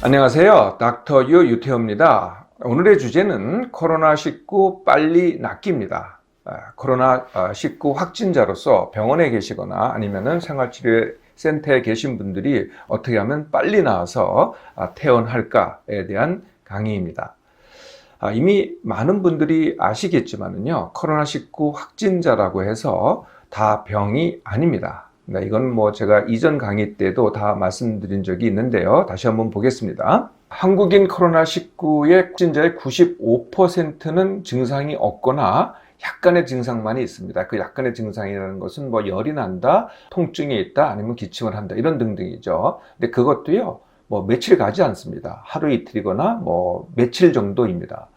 안녕하세요. 닥터 유 유태호입니다. 오늘의 주제는 코로나19 빨리 낫기입니다. 코로나19 확진자로서 병원에 계시거나 아니면은 생활치료센터에 계신 분들이 어떻게 하면 빨리 나아서 퇴원할까에 대한 강의입니다. 이미 많은 분들이 아시겠지만은요, 코로나19 확진자라고 해서 다 병이 아닙니다. 네, 이건 뭐 제가 이전 강의 때도 다 말씀드린 적이 있는데요. 다시 한번 보겠습니다. 한국인 코로나19의 확진자의 95%는 증상이 없거나 약간의 증상만이 있습니다. 그 약간의 증상이라는 것은 뭐 열이 난다, 통증이 있다, 아니면 기침을 한다, 이런 등등이죠. 근데 그것도요, 뭐 며칠 가지 않습니다. 하루 이틀이거나 뭐 며칠 정도입니다.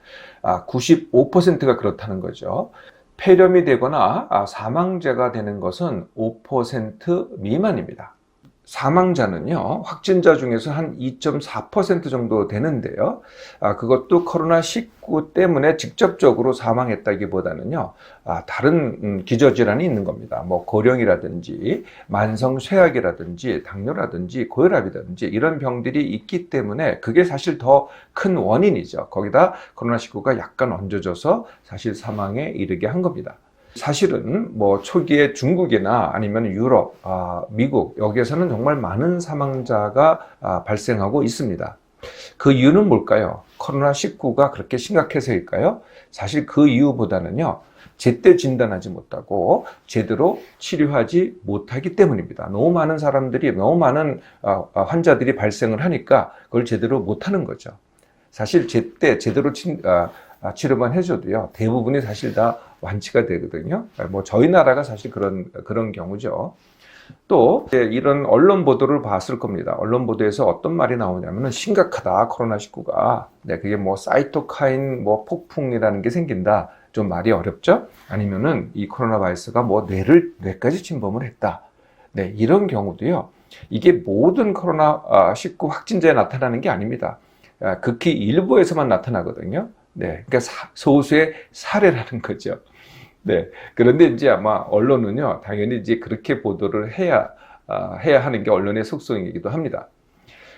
95%가 그렇다는 거죠. 폐렴이 되거나 사망자가 되는 것은 5% 미만입니다. 사망자는요, 확진자 중에서 한 2.4% 정도 되는데요. 그것도 코로나19 때문에 직접적으로 사망했다기보다는요, 다른 기저질환이 있는 겁니다. 뭐 고령이라든지 만성쇠약이라든지 당뇨라든지 고혈압이라든지 이런 병들이 있기 때문에 그게 사실 더 큰 원인이죠. 거기다 코로나19가 약간 얹어져서 사실 사망에 이르게 한 겁니다. 사실은 뭐 초기에 중국이나 아니면 유럽, 미국 여기에서는 정말 많은 사망자가 발생하고 있습니다. 그 이유는 뭘까요? 코로나19가 그렇게 심각해서일까요? 사실 그 이유보다는요, 제때 진단하지 못하고 제대로 치료하지 못하기 때문입니다. 너무 많은 사람들이, 너무 많은 환자들이 발생을 하니까 그걸 제대로 못하는 거죠. 사실 제때 제대로 치료만 해줘도요, 대부분이 사실 다 완치가 되거든요. 뭐 저희 나라가 사실 그런 경우죠. 또 이런 언론 보도를 봤을 겁니다. 언론 보도에서 어떤 말이 나오냐면은 심각하다, 코로나19가. 네, 그게 뭐 사이토카인 뭐 폭풍이라는 게 생긴다. 좀 말이 어렵죠? 아니면은 이 코로나 바이러스가 뭐 뇌까지 침범을 했다. 네, 이런 경우도요. 이게 모든 코로나19 확진자에 나타나는 게 아닙니다. 극히 일부에서만 나타나거든요. 네, 그러니까 소수의 사례라는 거죠. 네, 그런데 이제 아마 언론은요, 당연히 이제 그렇게 보도를 해야 하는 게 언론의 속성이기도 합니다.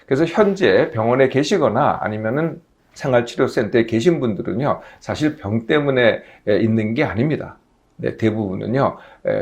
그래서 현재 병원에 계시거나 아니면은 생활치료센터에 계신 분들은요, 사실 병 때문에 있는 게 아닙니다. 네, 대부분은요,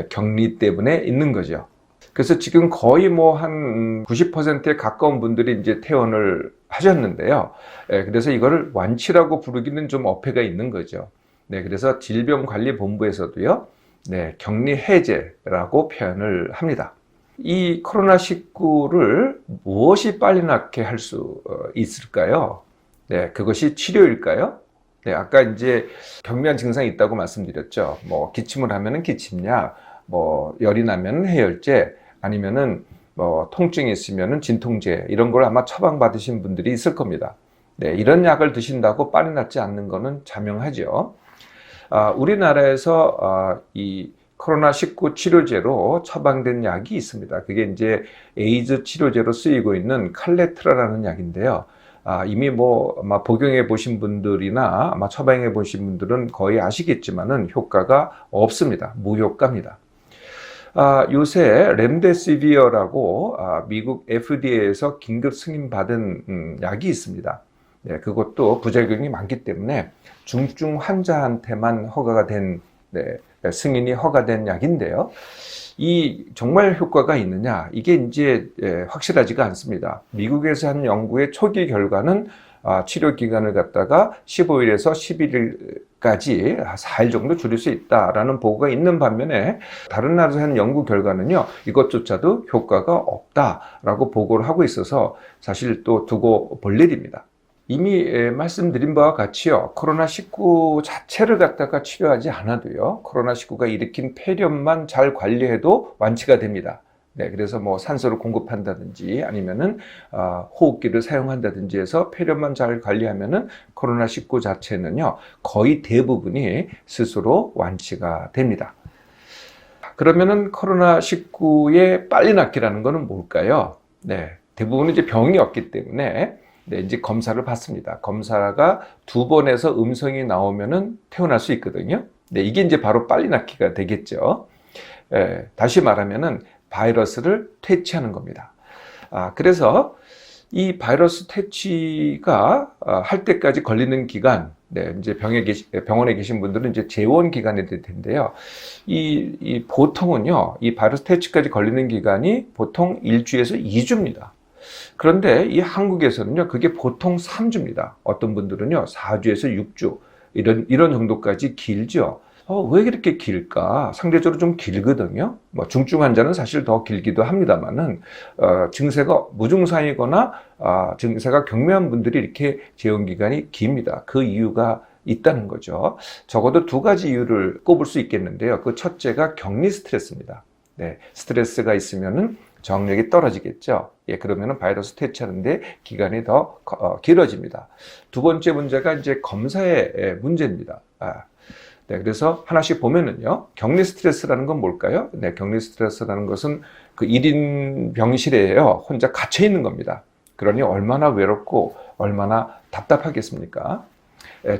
격리 때문에 있는 거죠. 그래서 지금 거의 뭐 한 90%에 가까운 분들이 이제 퇴원을 하셨는데요. 그래서 이거를 완치라고 부르기는 좀 어폐가 있는 거죠. 네, 그래서 질병관리본부에서도요, 네, 격리 해제라고 표현을 합니다. 이 코로나19를 무엇이 빨리 낫게 할 수 있을까요? 네, 그것이 치료일까요? 네, 아까 이제 경미한 증상이 있다고 말씀드렸죠. 뭐 기침을 하면은 기침약, 뭐 열이 나면 해열제, 아니면은 뭐 통증이 있으면은 진통제, 이런 걸 아마 처방받으신 분들이 있을 겁니다. 네, 이런 약을 드신다고 빨리 낫지 않는 거는 자명하죠. 우리나라에서 이 코로나19 치료제로 처방된 약이 있습니다. 그게 이제 에이즈 치료제로 쓰이고 있는 칼레트라라는 약인데요. 이미 뭐 아마 복용해 보신 분들이나 아마 처방해 보신 분들은 거의 아시겠지만은 효과가 없습니다. 무효과입니다. 요새 렘데시비어라고 미국 FDA에서 긴급 승인받은 약이 있습니다. 네, 그것도 부작용이 많기 때문에 중증 환자한테만 허가가 된, 네, 승인이 허가된 약인데요. 이 정말 효과가 있느냐? 이게 이제 확실하지가 않습니다. 미국에서 한 연구의 초기 결과는 치료 기간을 갖다가 15일에서 11일까지 4일 정도 줄일 수 있다라는 보고가 있는 반면에 다른 나라에서 한 연구 결과는요, 이것조차도 효과가 없다라고 보고를 하고 있어서 사실 또 두고 볼 일입니다. 이미 말씀드린 바와 같이요, 코로나19 자체를 갖다가 치료하지 않아도요, 코로나19가 일으킨 폐렴만 잘 관리해도 완치가 됩니다. 네, 그래서 뭐 산소를 공급한다든지 아니면은 호흡기를 사용한다든지 해서 폐렴만 잘 관리하면은 코로나19 자체는요, 거의 대부분이 스스로 완치가 됩니다. 그러면은 코로나19의 빨리 낫기라는 것은 뭘까요? 네, 대부분은 이제 병이 없기 때문에 네, 이제 검사를 받습니다. 검사가 2번에서 음성이 나오면은 퇴원할 수 있거든요. 네, 이게 이제 바로 빨리 낫기가 되겠죠. 다시 말하면은 바이러스를 퇴치하는 겁니다. 그래서 이 바이러스 퇴치가 할 때까지 걸리는 기간, 이제 병원에 계신 분들은 이제 재원 기간이 될 텐데요. 이 보통은요, 이 바이러스 퇴치까지 걸리는 기간이 보통 1주에서 2주입니다. 그런데 이 한국에서는요, 그게 보통 3주입니다. 어떤 분들은요, 4주에서 6주, 이런 정도까지 길죠. 왜 그렇게 길까? 상대적으로 좀 길거든요. 뭐 중증 환자는 사실 더 길기도 합니다만은 증세가 무증상이거나 증세가 경미한 분들이 이렇게 재원 기간이 깁니다. 그 이유가 있다는 거죠. 적어도 두 가지 이유를 꼽을 수 있겠는데요. 그 첫째가 격리 스트레스입니다. 네, 스트레스가 있으면은 저항력이 떨어지겠죠. 그러면은 바이러스 퇴치하는데 기간이 더 길어집니다. 두 번째 문제가 이제 검사의 문제입니다. 네, 그래서 하나씩 보면은요, 격리 스트레스라는 건 뭘까요? 네, 격리 스트레스라는 것은 그 1인 병실에요, 혼자 갇혀 있는 겁니다. 그러니 얼마나 외롭고 얼마나 답답하겠습니까?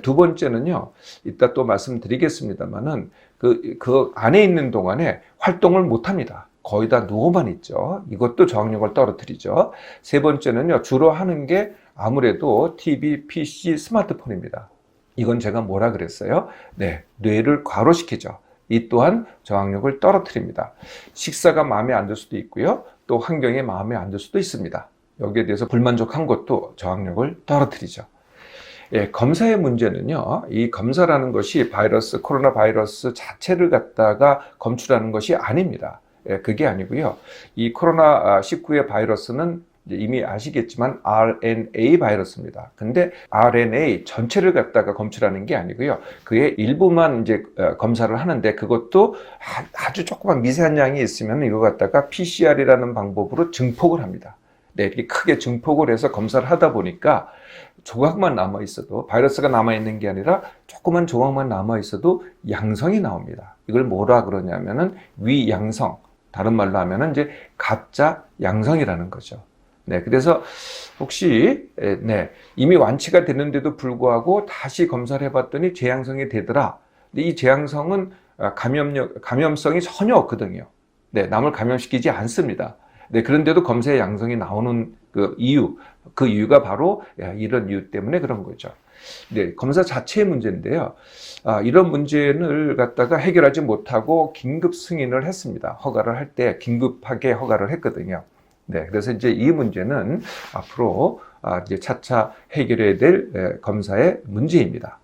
두 번째는요, 이따 또 말씀드리겠습니다만은 그 안에 있는 동안에 활동을 못 합니다. 거의 다 누워만 있죠. 이것도 저항력을 떨어뜨리죠. 세 번째는요, 주로 하는 게 아무래도 TV, PC, 스마트폰입니다. 이건 제가 뭐라 그랬어요? 네, 뇌를 과로시키죠. 이 또한 저항력을 떨어뜨립니다. 식사가 마음에 안 들 수도 있고요. 또 환경이 마음에 안 들 수도 있습니다. 여기에 대해서 불만족한 것도 저항력을 떨어뜨리죠. 검사의 문제는요, 이 검사라는 것이 코로나 바이러스 자체를 갖다가 검출하는 것이 아닙니다. 그게 아니고요. 이 코로나19의 바이러스는 이미 아시겠지만 RNA 바이러스입니다. 근데 RNA 전체를 갖다가 검출하는 게 아니고요. 그의 일부만 이제 검사를 하는데 그것도 아주 조그만 미세한 양이 있으면 이거 갖다가 PCR이라는 방법으로 증폭을 합니다. 네, 이렇게 크게 증폭을 해서 검사를 하다 보니까 조각만 남아 있어도 바이러스가 남아 있는 게 아니라 조그만 조각만 남아 있어도 양성이 나옵니다. 이걸 뭐라 그러냐면은 위양성. 다른 말로 하면은 이제 가짜 양성이라는 거죠. 네, 그래서 혹시 이미 완치가 됐는데도 불구하고 다시 검사를 해봤더니 재양성이 되더라. 근데 이 재양성은 감염성이 전혀 없거든요. 네, 남을 감염시키지 않습니다. 네, 그런데도 검사에 양성이 나오는 그 이유가 바로 이런 이유 때문에 그런 거죠. 네, 검사 자체의 문제인데요. 이런 문제를 갖다가 해결하지 못하고 긴급 승인을 했습니다. 허가를 할 때 긴급하게 허가를 했거든요. 네, 그래서 이제 이 문제는 앞으로 이제 차차 해결해야 될 검사의 문제입니다.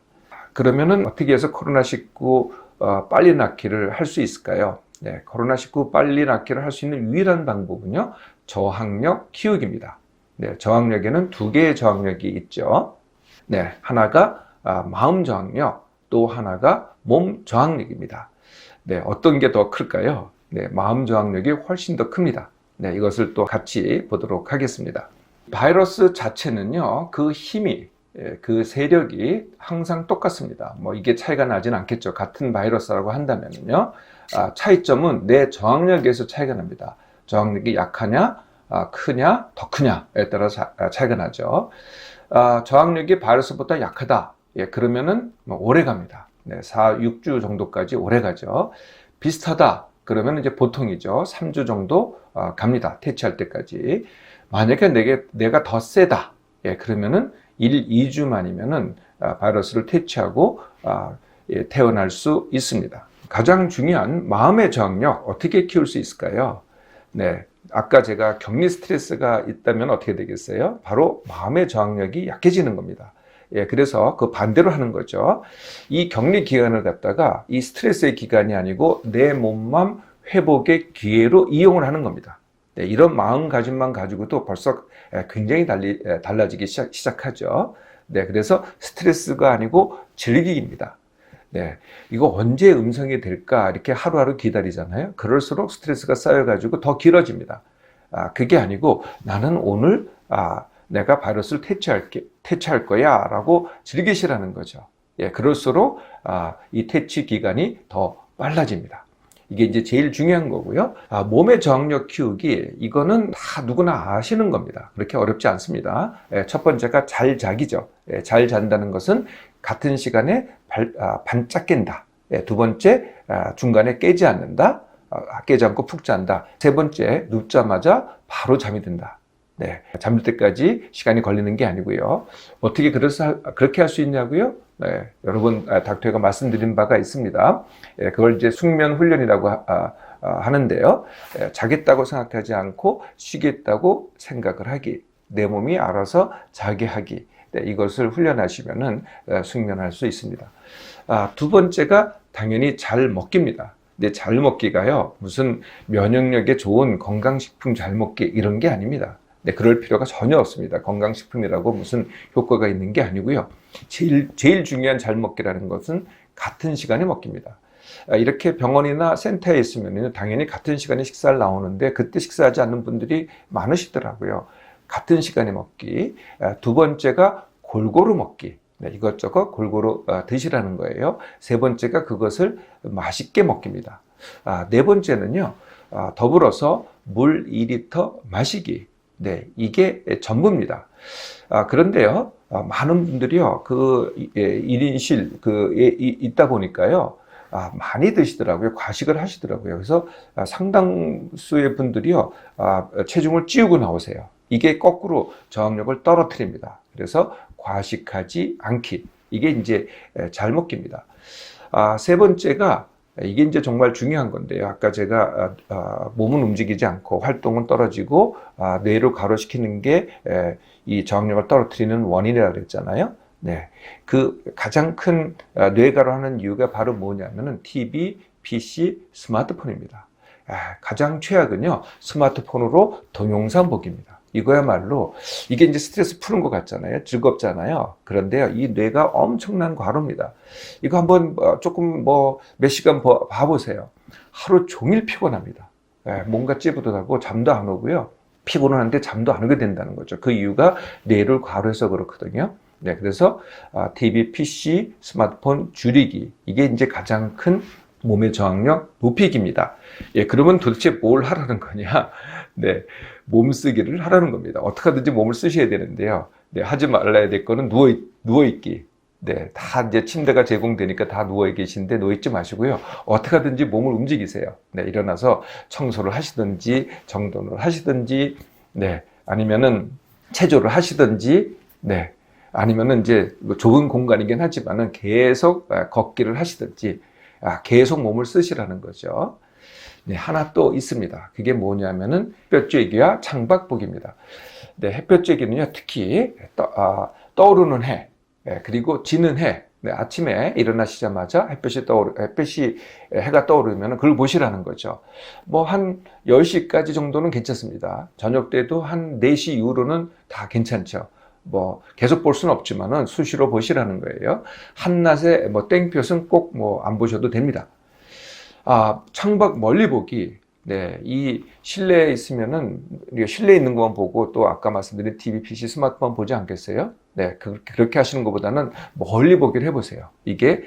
그러면은 어떻게 해서 코로나19 빨리 낫기를 할 수 있을까요? 네, 코로나19 빨리 낫기를 할 수 있는 유일한 방법은요, 저항력 키우기입니다. 네, 저항력에는 두 개의 저항력이 있죠. 네, 하나가 마음 저항력, 또 하나가 몸 저항력입니다. 네, 어떤 게 더 클까요? 네, 마음 저항력이 훨씬 더 큽니다. 네, 이것을 또 같이 보도록 하겠습니다. 바이러스 자체는요, 그 힘이, 그 세력이 항상 똑같습니다. 뭐 이게 차이가 나진 않겠죠. 같은 바이러스라고 한다면요. 차이점은 내 저항력에서 차이가 납니다. 저항력이 약하냐, 크냐, 더 크냐에 따라 차이가 나죠. 저항력이 바이러스보다 약하다. 그러면은 오래 갑니다. 네, 4, 6주 정도까지 오래 가죠. 비슷하다. 그러면 이제 보통이죠. 3주 정도 갑니다. 퇴치할 때까지. 만약에 내가 더 세다. 그러면은 1, 2주 만이면은 바이러스를 퇴치하고 태어날 수 있습니다. 가장 중요한 마음의 저항력 어떻게 키울 수 있을까요? 네, 아까 제가 격리 스트레스가 있다면 어떻게 되겠어요? 바로 마음의 저항력이 약해지는 겁니다. 그래서 그 반대로 하는 거죠. 이 격리 기간을 갖다가 이 스트레스의 기간이 아니고 내 몸만 회복의 기회로 이용을 하는 겁니다. 네, 이런 마음가짐만 가지고도 벌써 굉장히 달라지기 시작하죠. 네, 그래서 스트레스가 아니고 즐기기입니다. 네, 이거 언제 음성이 될까 이렇게 하루하루 기다리잖아요. 그럴수록 스트레스가 쌓여가지고 더 길어집니다. 그게 아니고 나는 오늘 내가 바이러스를 퇴치할 거야 라고 즐기시라는 거죠. 그럴수록 이 퇴치 기간이 더 빨라집니다. 이게 이제 제일 중요한 거고요. 몸의 저항력 키우기, 이거는 다 누구나 아시는 겁니다. 그렇게 어렵지 않습니다. 첫 번째가 잘 자기죠. 잘 잔다는 것은 같은 시간에 반짝 깬다. 두 번째, 중간에 깨지 않는다. 깨지 않고 푹 잔다. 세 번째, 눕자마자 바로 잠이 든다. 네, 잠들 때까지 시간이 걸리는 게 아니고요. 어떻게 그렇게 할 수 있냐고요? 네, 여러분 닥터가 말씀드린 바가 있습니다. 그걸 이제 숙면 훈련이라고 하는데요. 자겠다고 생각하지 않고 쉬겠다고 생각을 하기, 내 몸이 알아서 자게 하기. 네, 이것을 훈련하시면은 숙면할 수 있습니다. 두 번째가 당연히 잘 먹기입니다. 근데 잘 먹기가요, 무슨 면역력에 좋은 건강식품 잘 먹기 이런 게 아닙니다. 네, 그럴 필요가 전혀 없습니다. 건강식품이라고 무슨 효과가 있는 게 아니고요. 제일 중요한 잘 먹기라는 것은 같은 시간에 먹기입니다. 이렇게 병원이나 센터에 있으면 당연히 같은 시간에 식사를 나오는데 그때 식사하지 않는 분들이 많으시더라고요. 같은 시간에 먹기. 두 번째가 골고루 먹기. 네, 이것저것 골고루 드시라는 거예요. 세 번째가 그것을 맛있게 먹기입니다. 네 번째는요, 더불어서 물 2리터 마시기. 네, 이게 전부입니다. 그런데요, 많은 분들이요, 1인실, 있다 보니까요, 많이 드시더라고요. 과식을 하시더라고요. 그래서 상당수의 분들이요, 체중을 찌우고 나오세요. 이게 거꾸로 저항력을 떨어뜨립니다. 그래서 과식하지 않기. 이게 이제 잘 먹기입니다. 세 번째가 이게 이제 정말 중요한 건데요. 아까 제가 몸은 움직이지 않고 활동은 떨어지고 뇌를 과로시키는 게 이 저항력을 떨어뜨리는 원인이라고 그랬잖아요. 네, 그 가장 큰 뇌가로 하는 이유가 바로 뭐냐면은 TV, PC, 스마트폰입니다. 가장 최악은요, 스마트폰으로 동영상 보기입니다. 이거야말로 이게 이제 스트레스 푸는 것 같잖아요. 즐겁잖아요. 그런데요, 이 뇌가 엄청난 과로입니다. 이거 한번 조금 몇 시간 봐보세요. 하루 종일 피곤합니다. 뭔가 찌부듯하고 잠도 안 오고요. 피곤한데 잠도 안 오게 된다는 거죠. 그 이유가 뇌를 과로해서 그렇거든요. 네, 그래서 TV, PC, 스마트폰 줄이기. 이게 이제 가장 큰 몸의 저항력 높이기입니다. 그러면 도대체 뭘 하라는 거냐? 네, 몸쓰기를 하라는 겁니다. 어떻게 하든지 몸을 쓰셔야 되는데요. 네, 하지 말아야 될 거는 누워있기. 네, 다 이제 침대가 제공되니까 다 누워 계신데 누워있지 마시고요. 어떻게 하든지 몸을 움직이세요. 네, 일어나서 청소를 하시든지, 정돈을 하시든지, 네, 아니면은 체조를 하시든지, 네, 아니면은 이제 좁은 공간이긴 하지만은 계속 걷기를 하시든지, 계속 몸을 쓰시라는 거죠. 네, 하나 또 있습니다. 그게 뭐냐면은 햇볕 쬐기와 창밖 보기입니다. 네, 햇볕 쬐기는요, 특히 떠오르는 해, 그리고 지는 해. 네, 아침에 일어나시자마자 해가 떠오르면 그걸 보시라는 거죠. 한 10시까지 정도는 괜찮습니다. 저녁 때도 한 4시 이후로는 다 괜찮죠. 계속 볼 수는 없지만은 수시로 보시라는 거예요. 한낮에 땡볕은 꼭 안 보셔도 됩니다. 창밖 멀리 보기. 네, 이 실내에 있으면은 실내에 있는 것만 보고 또 아까 말씀드린 TV, PC, 스마트폰 보지 않겠어요? 네, 그렇게 하시는 것보다는 멀리 보기를 해보세요. 이게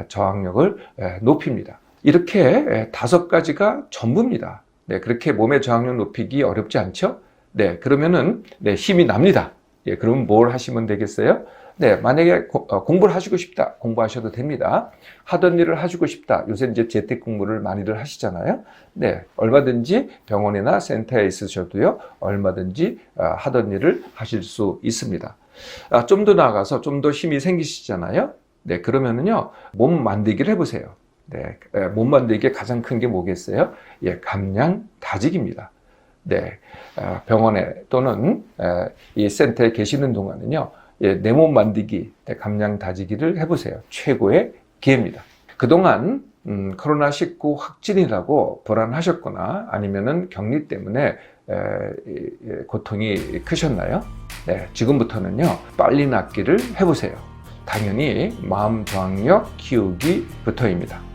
저항력을 높입니다. 이렇게 5가지가 전부입니다. 네, 그렇게 몸의 저항력 높이기 어렵지 않죠? 네, 그러면은 힘이 납니다. 그럼 뭘 하시면 되겠어요? 네, 만약에 공부를 하시고 싶다, 공부하셔도 됩니다. 하던 일을 하시고 싶다, 요새 이제 재택근무를 많이들 하시잖아요. 네, 얼마든지 병원이나 센터에 있으셔도요, 얼마든지 하던 일을 하실 수 있습니다. 좀 더 나아가서 좀 더 힘이 생기시잖아요. 네, 그러면은요, 몸 만들기를 해보세요. 네, 몸 만들기에 가장 큰 게 뭐겠어요? 감량 다지기입니다. 네, 병원에 또는 이 센터에 계시는 동안은요, 내 몸 만들기, 감량 다지기를 해보세요. 최고의 기회입니다. 그동안 코로나19 확진이라고 불안하셨거나 아니면은 격리 때문에 고통이 크셨나요? 네, 지금부터는요, 빨리 낫기를 해보세요. 당연히 마음 저항력 키우기부터입니다.